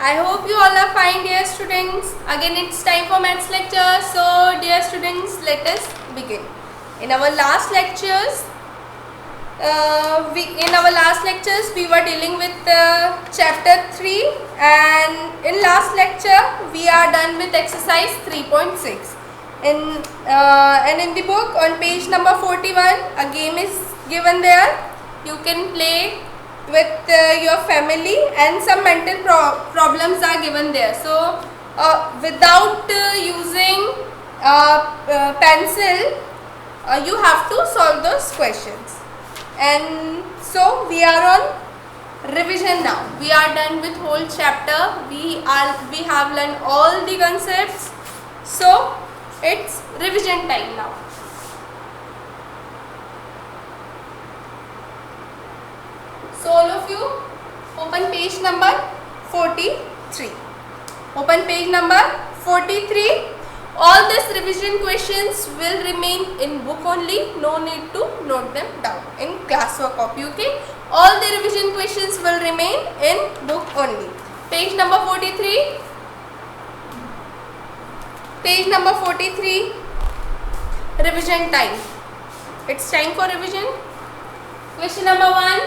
I hope you all are fine, dear students. Again, it's time for maths lecture. So, dear students, let us begin. In our last lectures, we were dealing with chapter 3, and in last lecture we are done with exercise 3.6. And in the book on page number 41, a game is given there. You can play with your family, and some mental problems are given there. So without using pencil, you have to solve those questions. And so we are on revision now. We are done with whole chapter. We have learned all the concepts. So it's revision time now. So all of you open page number 43. Open page number 43. All these revision questions will remain in book only. No need to note them down in classwork copy. Okay. All the revision questions will remain in book only. Page number 43. Page number 43. Revision time. It's time for revision. Question number 1.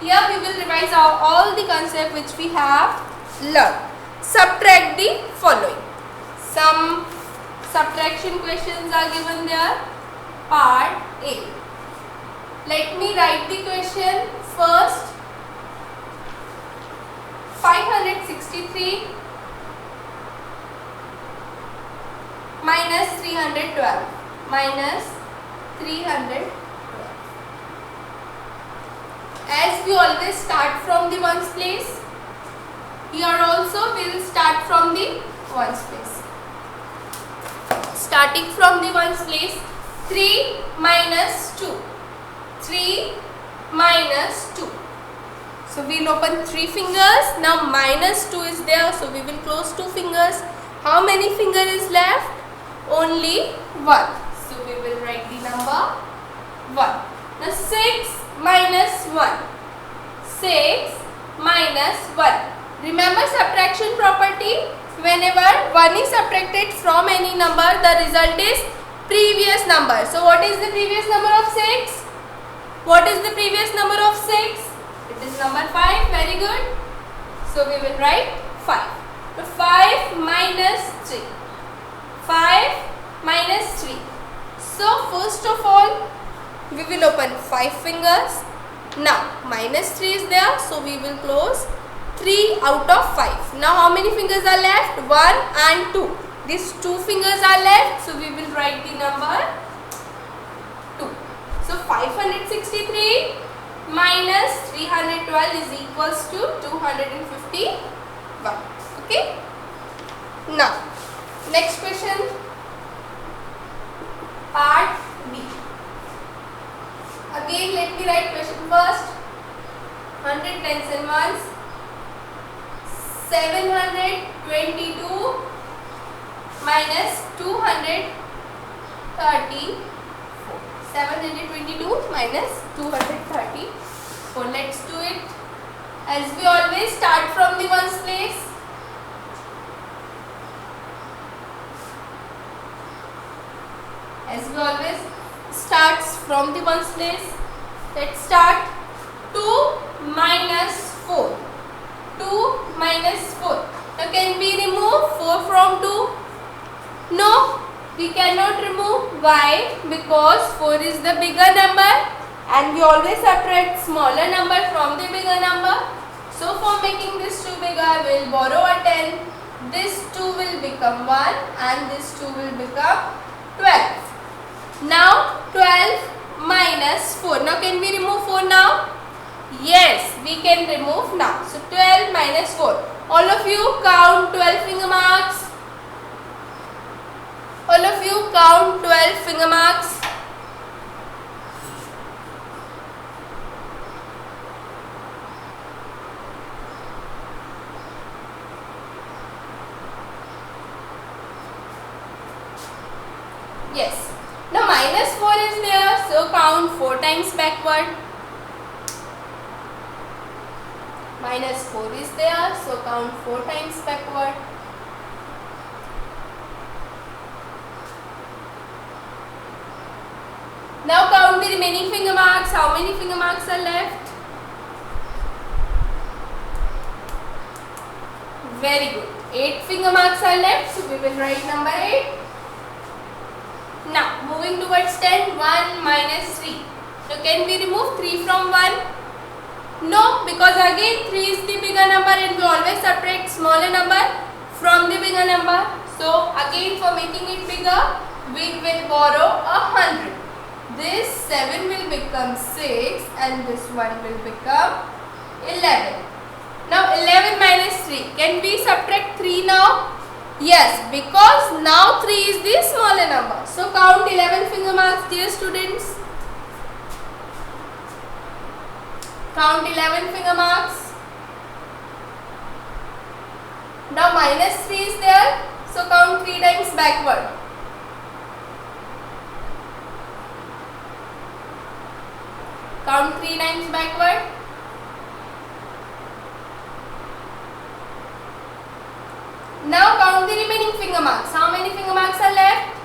Here we will revise all the concepts which we have learned. Subtract the following. Some subtraction questions are given there. Part A. Let me write the question first. 563 minus 312 minus 312. As we always start from the ones place, here also we will start from the ones place. Starting from the ones place, 3 minus 2. 3 minus 2. So we will open 3 fingers. Now minus 2 is there, so we will close 2 fingers. How many fingers is left? Only 1. So we will write the number 1. Now 6 minus 1. 6 minus 1. Remember subtraction property. Whenever 1 is subtracted from any number, the result is previous number. So what is the previous number of 6? What is the previous number of 6? It is number 5. Very good. So we will write 5. So 5 minus 3. 5 minus 3. So first of all, we will open 5 fingers. Now minus 3 is there, so we will close 3 out of 5. Now how many fingers are left? 1 and 2. These 2 fingers are left, so we will write the number 2. So 563 minus 312 is equals to 251. Okay. Now next question, part B. Again let me write question first. 100 tens and ones. 722 minus 234. 722 minus 234. Let's do it. As we always start from the ones place. As we always starts from the ones place. Let's start. 2 minus 4. 2 minus 4. Now can we remove 4 from 2? No, we cannot remove. Why? Because 4 is the bigger number and we always subtract smaller number from the bigger number. So for making this 2 bigger, we will borrow a 10. This 2 will become 1 and this 2 will become 12. Now 12 minus 4. Now can we remove 4 now? Yes, we can remove now. So 12 minus 4. All of you count 12 finger marks. All of you count 12 finger marks. Yes. Now minus 4 is there, so count 4 times backward. minus 4 is there, so count 4 times backward. Now count the remaining finger marks. How many finger marks are left? Very good. 8 finger marks are left, so we will write number 8. Now moving towards 10, 1 minus 3. So can we remove 3 from 1? No, because again 3 is the bigger number and we always subtract smaller number from the bigger number. So again for making it bigger, we will borrow 100. This 7 will become 6 and this one will become 11. Now 11 minus 3. Can we subtract 3 now? Yes, because now 3 is the smaller number. So count 11 finger marks, dear students. Count 11 finger marks. Now minus 3 is there. So count 3 times backward. Count 3 times backward. Now count the remaining finger marks. How many finger marks are left?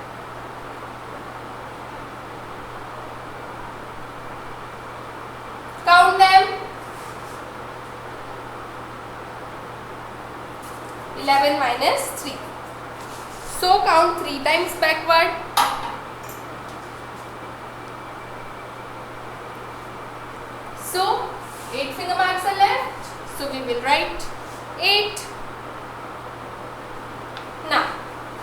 Count them. 11 minus 3. So count 3 times backward. So 8 finger marks are left. So we will write 8. Now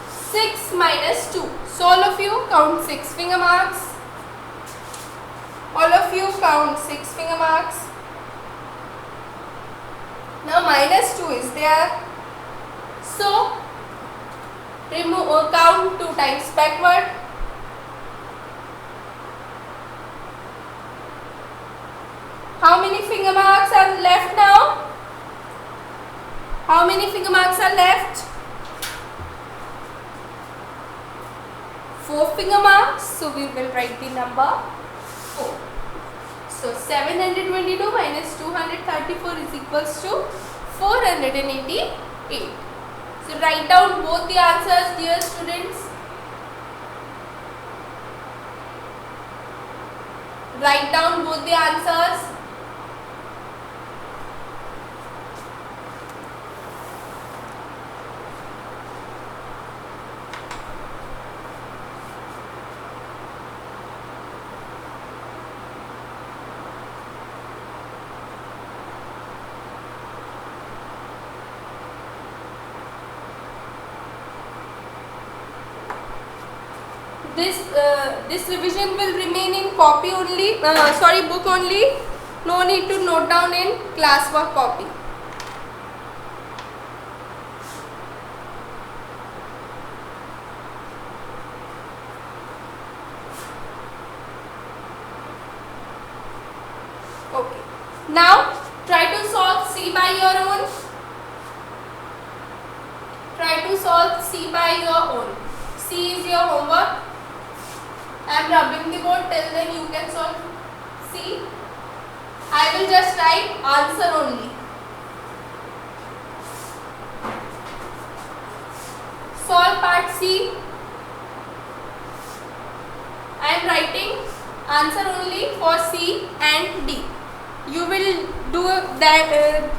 6 minus 2. So all of you count 6 finger marks. All of you count 6 finger marks. Now minus 2 is there. So remove count 2 times backward. How many finger marks are left now? How many finger marks are left? 4 finger marks. So we will write the number 4. So 722 minus 234 is equals to 488. So write down both the answers, dear students. Write down both the answers. This revision will remain in copy only, book only. No need to note down in classwork copy. Okay. Now try to solve C by your own. Try to solve C by your own. C is your homework. I am rubbing the board, till then you can solve C. I will just write answer only. Solve part C. I am writing answer only for C and D. You will do that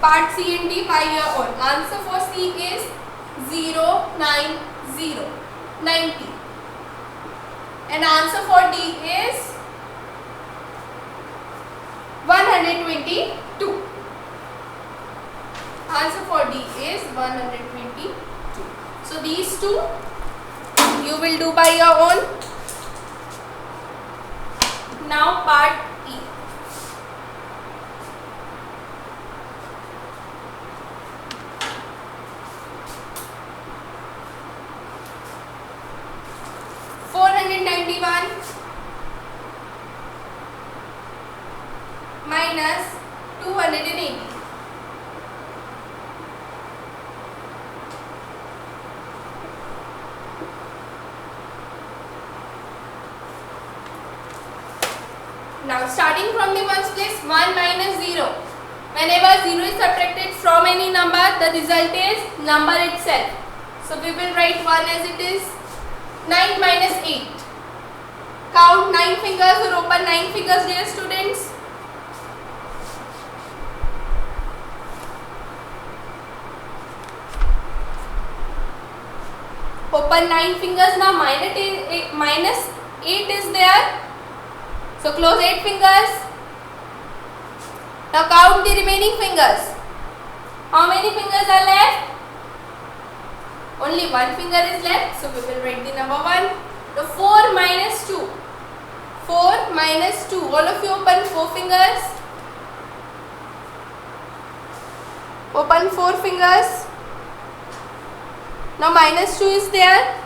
part C and D by your own. Answer for C is 90. And answer for D is 122. Answer for D is 122. So these two you will do by your own. Now part E. minus 280. Now starting from the ones place, 1 minus 0. whenever 0 is subtracted from any number, the result is number itself. So we will write 1 as it is. 9 minus 8. Count 9 fingers or open 9 fingers, dear students. Open 9 fingers. Now minus 8 is there. So close 8 fingers. Now count the remaining fingers. How many fingers are left? Only one finger is left. So we will write the number 1. The 4 minus 2. 4 minus 2. All of you open 4 fingers. Open 4 fingers. Now minus 2 is there.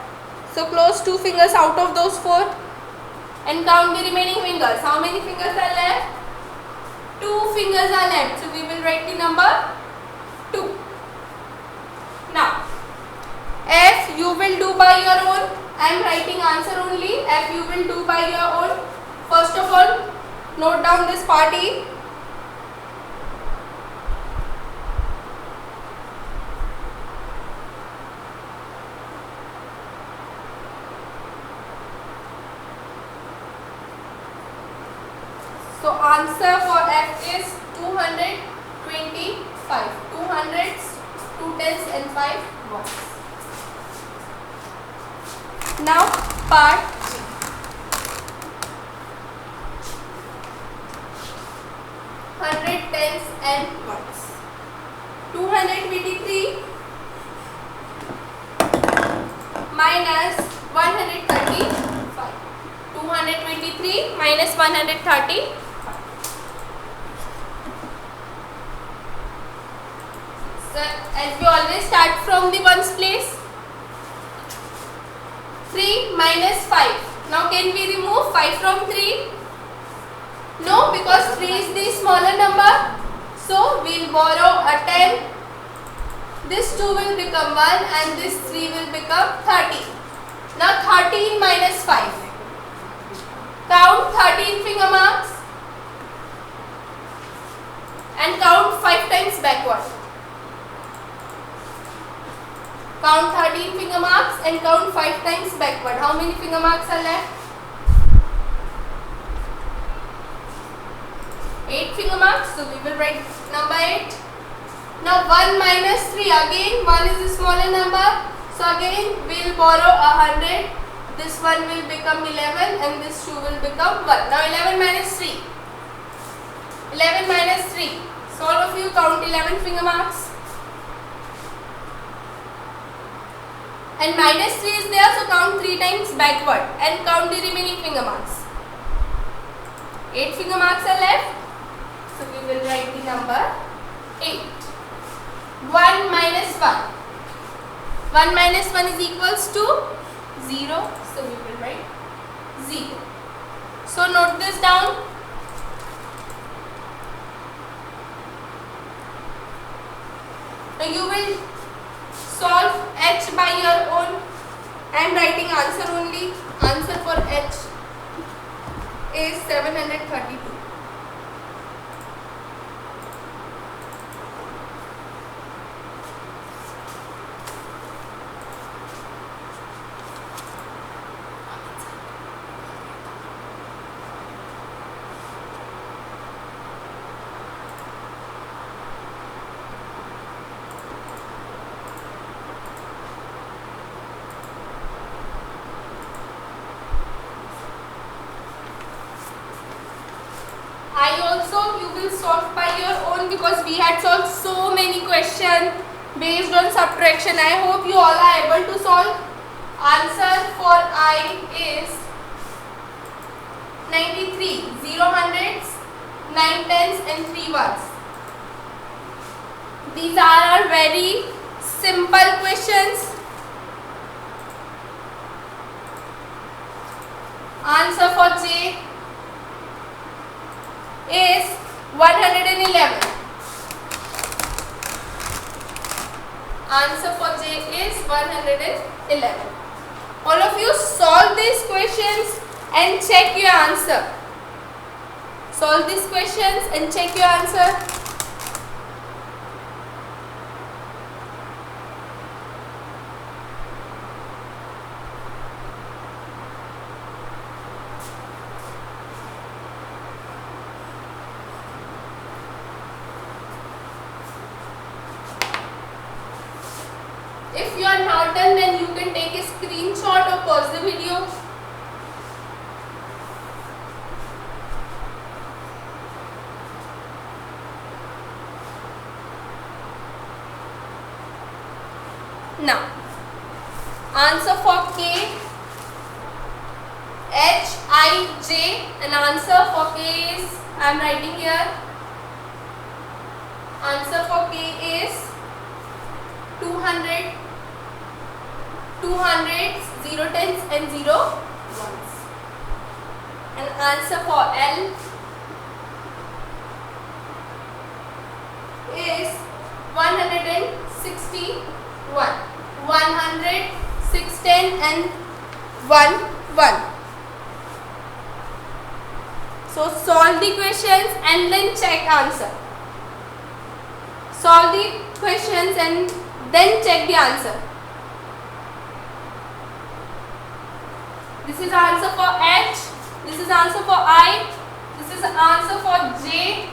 So close 2 fingers out of those 4. And count the remaining fingers. How many fingers are left? 2 fingers are left. So we will write the number 2. Now, F you will do by your own. I am writing answer only. F you will do by your own. First of all, note down this party. So answer for F is 225. 2 hundreds, 2 tens and 5 ones. Now part G. 100 tens and ones. 223 minus 135. 223 minus 130. As we always start from the ones place. 3 minus 5. Now can we remove 5 from 3? No, because 3 is the smaller number. So we will borrow a 10. This 2 will become 1 and this 3 will become 30. Now 13 minus 5. Count 13 finger marks and count 5 times backward. Count 13 finger marks and count 5 times backward. How many finger marks are left? 8 finger marks. So we will write number 8. Now 1 minus 3. Again 1 is a smaller number. So again we will borrow 100. This one will become 11 and this 2 will become 1. Now 11 minus 3. 11 minus 3. So all of you count 11 finger marks. And minus 3 is there, so count 3 times backward and count the remaining finger marks. 8 finger marks are left. So we will write the number 8. 1 minus 1. 1 minus 1 is equals to 0. So we will write 0. So note this down. Now you will solve H by your own. I am writing answer only. Answer for H is 732. You will solve by your own because we had solved so many questions based on subtraction. I hope you all are able to solve. Answer for I is 93. 0 hundreds, 9 tens and 3 ones. These are our very simple questions. Answer for J is 111. Answer for J is 111. All of you solve these questions and check your answer. Solve these questions and check your answer. If you are not done, then you can take a screenshot or pause the video. Now, answer for K, H, I, J, and answer for K is, I am writing here, answer for K is 200, 200s, 0 tens and 0 ones. And answer for L is 161. 100, 6, 10 and 1, 1. So solve the questions and then check answer. Solve the questions and then check the answer. This is answer for H, this is answer for I, this is answer for J,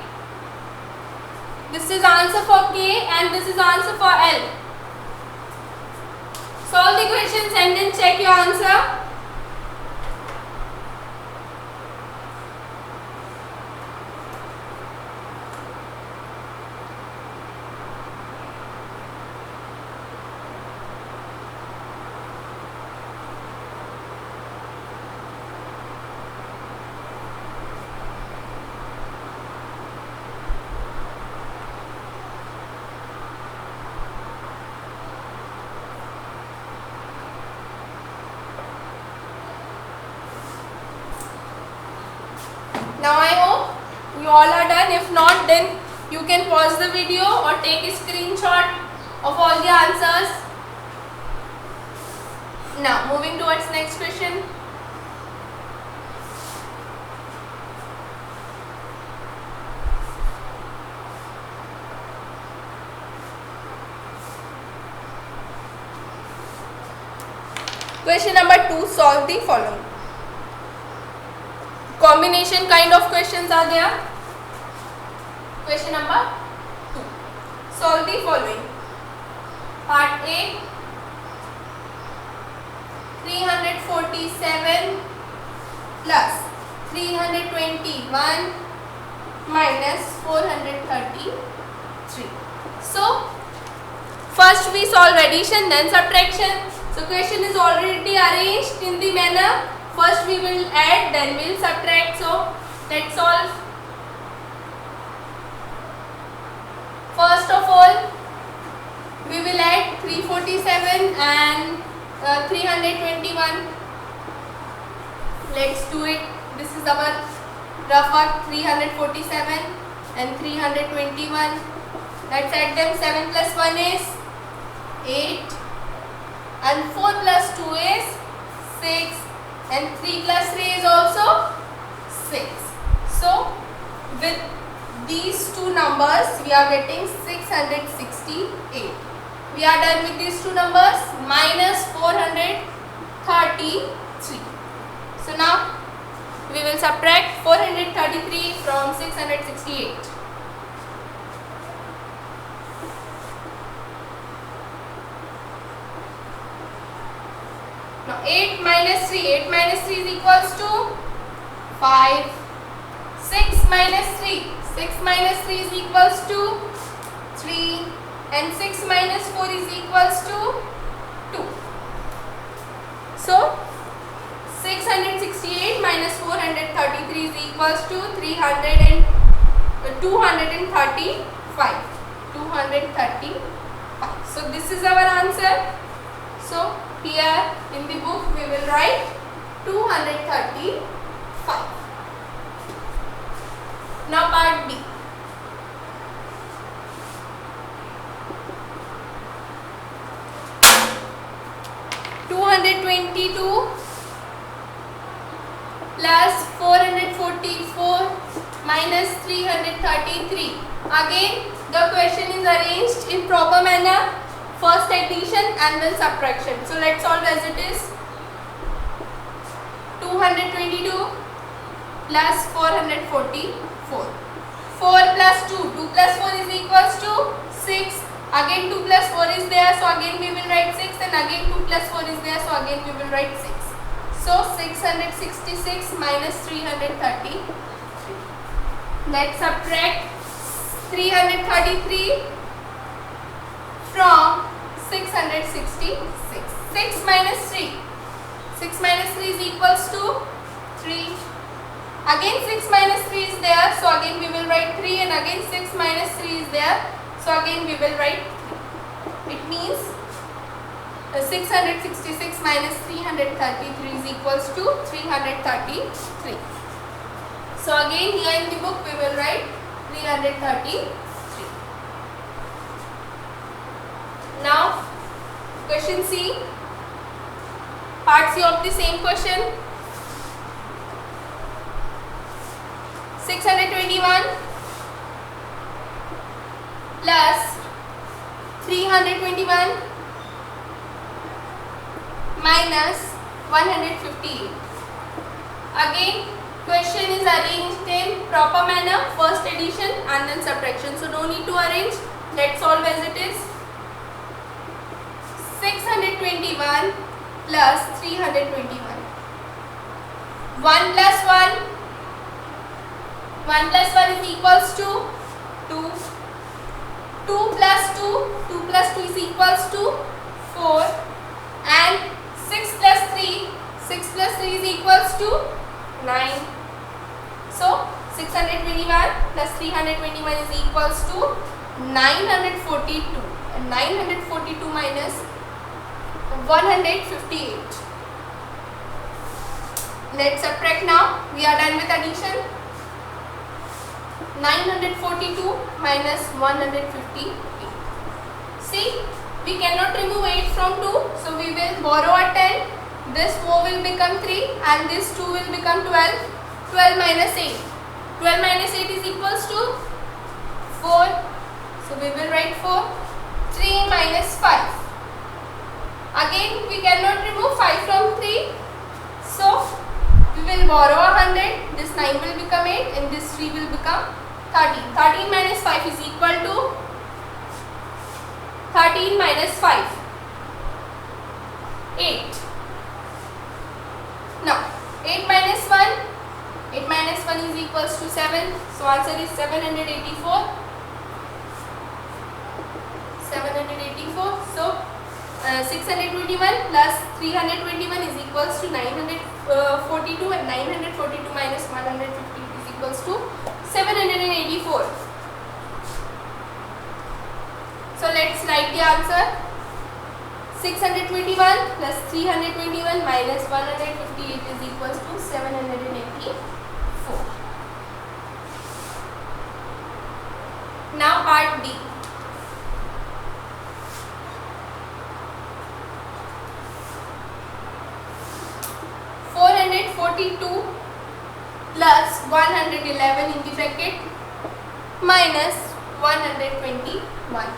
this is answer for K, and this is answer for L. Solve the questions and then check your answer. Now I hope you all are done. If not, then you can pause the video or take a screenshot of all the answers. Now moving towards next question. Question number 2, solve the following. Combination kind of questions are there. Question number 2. Solve the following. Part A, 347 plus 321 minus 433. So, first we solve addition, then subtraction. So, question is already arranged in the manner. First we will add, then we will subtract. So, let's solve. First of all, we will add 347 and 321. Let's do it. This is our rough work. 347 and 321. Let's add them. 7 plus 1 is 8 and 4 plus 2 is 6. And 3 plus 3 is also 6. So, with these two numbers, we are getting 668. We are done with these two numbers, minus 433. So, now we will subtract 433 from 668. Now 8 minus 3 is equals to 5. 6 minus 3 is equals to 3. And 6 minus 4 is equals to 2. So 668 minus 433 is equals to 235. So this is our answer. So here in the book we will write 235. Now part B. Plus 444 minus 333. Again the question is arranged in proper manner. First addition and then subtraction. So let's solve as it is. 222 plus 444. 4 plus 2. 2 plus 4 is equals to 6. Again 2 plus 4 is there, so again we will write 6, and again 2 plus 4 is there, so again we will write 6. So 666 minus 330. Let's subtract 333 from 666. 6 minus 3. 6 minus 3 is equals to 3. Again 6 minus 3 is there, so again we will write 3, and again 6 minus 3 is there, so again we will write 3. It means 666 minus 333 is equals to 333. So again here in the book we will write 333. Now question C, part C of the same question. 621 plus 321 minus 158. Again question is arranged in proper manner, first addition and then subtraction, so no need to arrange. Let's solve as it is. 621 plus 321. 1 plus 1. 1 plus 1 is equals to 2. 2 plus 2. 2 plus 2 is equals to 4. And 6 plus 3. 6 plus 3 is equals to 9. So 621 plus 321 is equals to 942. And 942 minus 158. Let's subtract now. We are done with addition. 942 minus 158. See, we cannot remove 8 from 2, so we will borrow a 10. This 4 will become 3 and this 2 will become 12. 12 minus 8. 12 minus 8 is equals to 4. So we will write 4. 3 minus 5. Again we cannot remove 5 from 3. So we will borrow 100. This 9 will become 8 and this 3 will become 13. 13 minus 5 is equal to 13 minus 5. 8. Now 8 minus 1. 8 minus 1 is equals to 7. So answer is 784. 784. So 621 plus 321 is equals to 942, and 942 minus 150 is equals to 784. So let's write the answer. 621 plus 321 minus 158 is equals to 784. Now part B. Plus 111 in the bracket minus 121.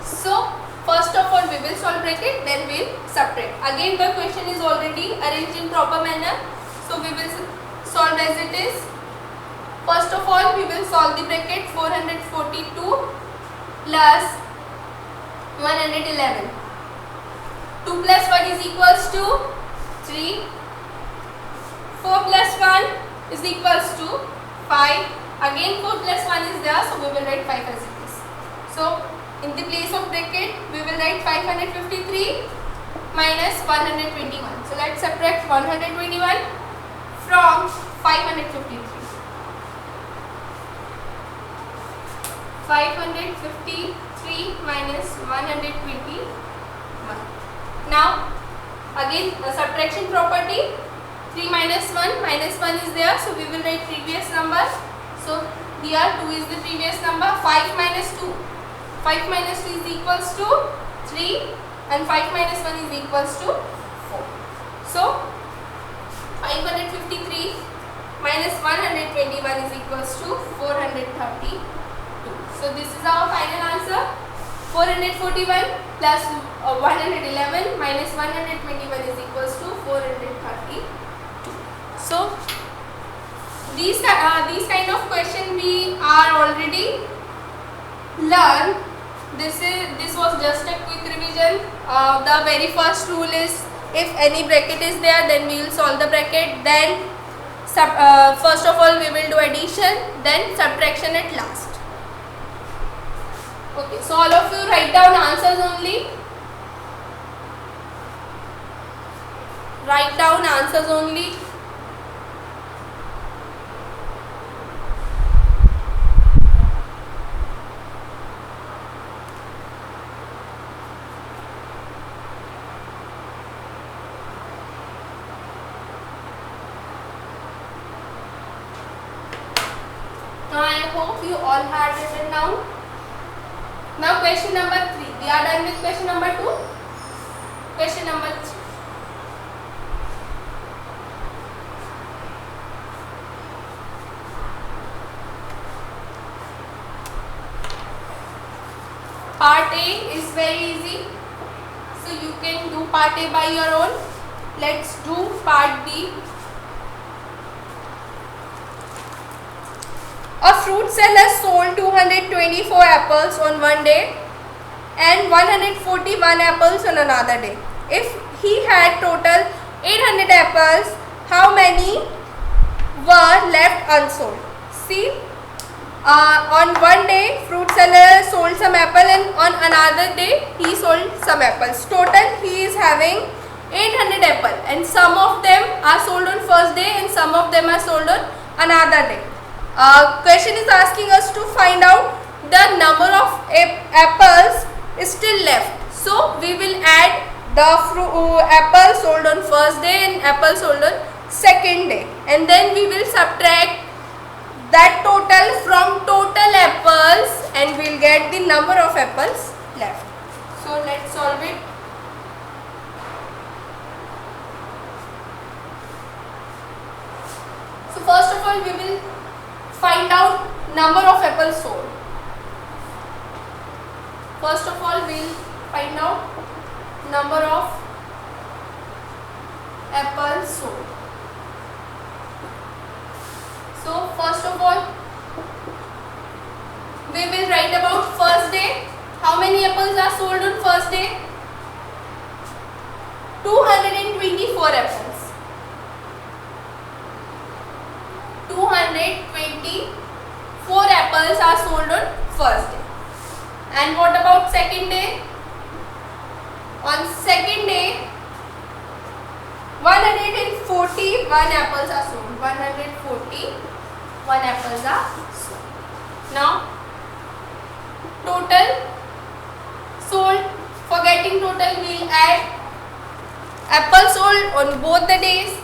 So first of all we will solve bracket, then we will subtract. Again the question is already arranged in proper manner, so we will solve as it is. First of all we will solve the bracket. 442 plus 111. 2 plus 1 is equals to 3. 4 plus 1 is equals to 5. Again 4 plus 1 is there, so we will write 5 as it is. So in the place of bracket we will write 553 minus 121. So let's subtract 121 from 553. 553 minus 121. Now again the subtraction property. 3 minus 1 is there, so we will write previous number. So here 2 is the previous number. 5 minus 2. 5 minus 2 is equals to 3 and 5 minus 1 is equals to 4. So 553 minus 121 is equals to 432. So this is our final answer. 441 plus 111 minus 121 is equals to 432. So these kind of question we are already learned This was just a quick revision. The very first rule is if any bracket is there, then we will solve the bracket. Then first of all we will do addition, then subtraction at last. Okay, so all of you write down answers only. Write down answers only. Now I hope you all had written down. Now question number 3. We are done with question number 2. Question number 3. Part A is very easy. So you can do part A by your own. Let's do part B. A fruit seller sold 224 apples on one day and 141 apples on another day. If he had total 800 apples, how many were left unsold? See, on one day fruit seller sold some apple and on another day he sold some apples. Total he is having 800 apple and some of them are sold on first day and some of them are sold on another day. Question is asking us to find out the number of apples is still left. So we will add the apple sold on first day and apple sold on second day, and then we will subtract that total from total apples and we will get the number of apples left. So let's solve it. So first of all we will find out number of apples sold. First of all we will find out number of apples sold. So first of all we will write about first day. How many apples are sold on first day? 224 apples. 224 apples are sold on first day. And what about second day? On second day 141 apples are sold. 141 apples are sold. Now total sold, forgetting total, we will add apples sold on both the days.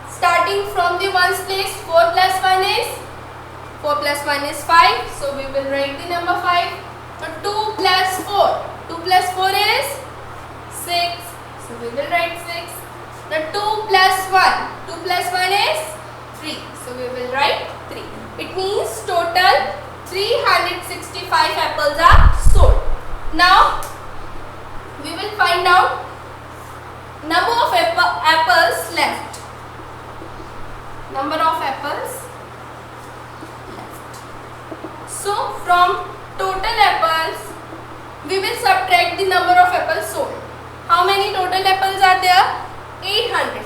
Starting from the ones place, 4 plus 1 is 4 plus 1 is 5. So we will write the number 5. So 2 plus 4. 2 plus 4 is 6. So we will write 6. The 2 plus 1. 2 plus 1 is 3. So we will write 3. It means total 365 apples are sold. Now we will find out number of apples left. Number of apples left. So from total apples we will subtract the number of apples sold. How many total apples are there? 800.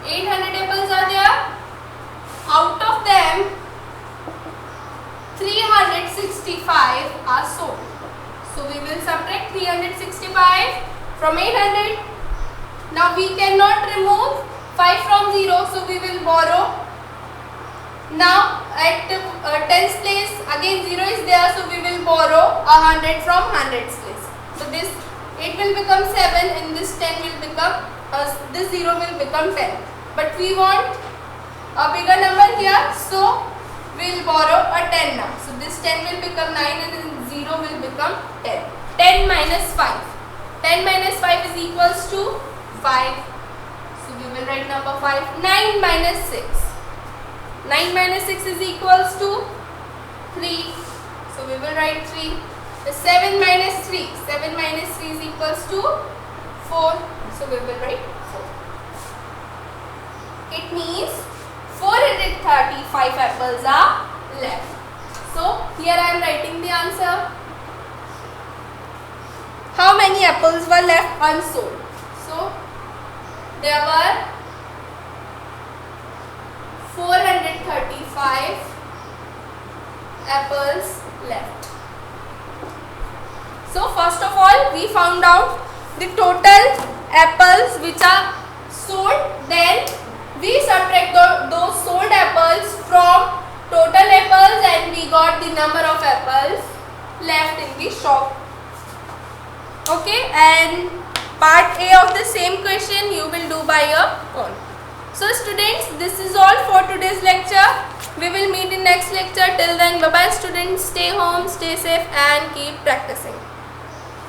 800 apples are there. Out of them 365 are sold. So we will subtract 365 from 800. Now we cannot remove 5 from 0, so we will borrow. Now at tens place again 0 is there, so we will borrow 100 from hundreds place. So this 8 will become 7 and this 10 will become this 0 will become 10. But we want a bigger number here, so we will borrow a 10 now. So this 10 will become 9 and then 0 will become 10. 10 minus 5. 10 minus 5 is equals to 5. So we will write number 5. 9 minus 6. 9 minus 6 is equals to 3. So we will write 3. The 7 minus 3. 7 minus 3 is equals to 4. So we will write 4. It means 435 apples are left. So Here I am writing the answer. How many apples were left unsold? So there were 435 apples left. So first of all, we found out the total apples which are sold. Then we subtract those sold apples from total apples and we got the number of apples left in the shop. Okay, and part A of the same question you will do by your own. So students, this is all for today's lecture. We will meet in next lecture. Till then, bye bye students. Stay home, stay safe and keep practicing.